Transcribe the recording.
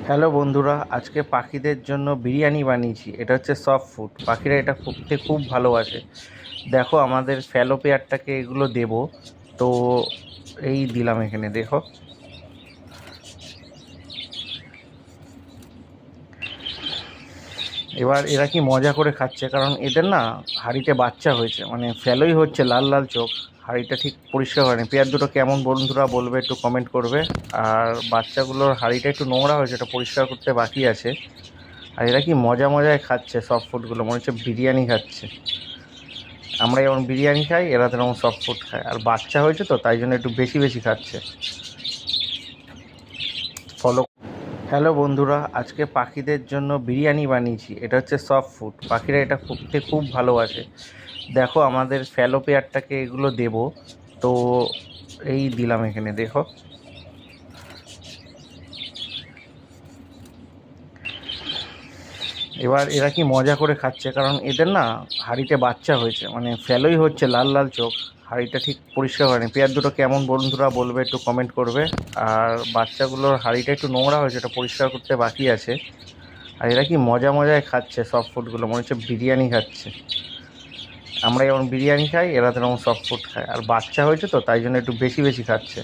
Hello বন্ধুরা, আজকে পাখিদের জন্য বিরিয়ানি বানিয়েছি। এটা হচ্ছে সফট ফুড, পাখিরা এটা করতে খুব ভালোবাসে। দেখো আমাদের ফ্যালো পেয়ারটাকে এগুলো দেব। তো এই দিলাম, এখানে দেখো। এবার এরা কি মজা করে খাচ্ছে, কারণ এদের না হাঁড়িতে বাচ্চা হয়েছে, মানে ফ্যালোই হচ্ছে, লাল লাল চোখ। হাঁড়িটা ঠিক পরিষ্কার হয়নি। পেয়ার দুটো কেমন বন্ধুরা বলবে, একটু কমেন্ট করবে। আর বাচ্চাগুলোর হাঁড়িটা একটু নোংরা হয়েছে, এটা পরিষ্কার করতে বাকি আছে। আর এরা কি মজা মজায় খাচ্ছে সফট ফুডগুলো, মনে হচ্ছে বিরিয়ানি খাচ্ছে। আমরা যেমন বিরিয়ানি খাই, এরা তেমন সফট ফুড খায়। আর বাচ্চা হয়েছে তো, তাই জন্য একটু বেশি বেশি খাচ্ছে। ফলো। হ্যালো বন্ধুরা, আজকে পাখিদের জন্য বিরিয়ানি বানিয়েছি। এটা হচ্ছে সফট ফুড, পাখিরা এটা করতে খুব ভালোবাসে। দেখো আমাদের ফ্যালো পেয়ারটাকে এগুলো দেব। তো এই দিলাম, এখানে দেখো। এবার এরা কি মজা করে খাচ্ছে, কারণ এদের না হাঁড়িতে বাচ্চা হয়েছে, মানে ফ্যালোই হচ্ছে, লাল লাল চোখ। হাঁড়িটা ঠিক পরিষ্কার হয়নি। পেয়ার দুটো কেমন বন্ধুরা বলবে, একটু কমেন্ট করবে। আর বাচ্চাগুলোর হাঁড়িটা একটু নোংরা হয়েছে, এটা পরিষ্কার করতে বাকি আছে। আর এরা কি মজা মজায় খাচ্ছে সফট ফুডগুলো, মনে হচ্ছে বিরিয়ানি খাচ্ছে। আমরা যেমন বিরিয়ানি খাই, এরা তেমন সফট ফুড খায়। আর বাচ্চা হয়েছে তো, তাই জন্য একটু বেশি বেশি খাচ্ছে।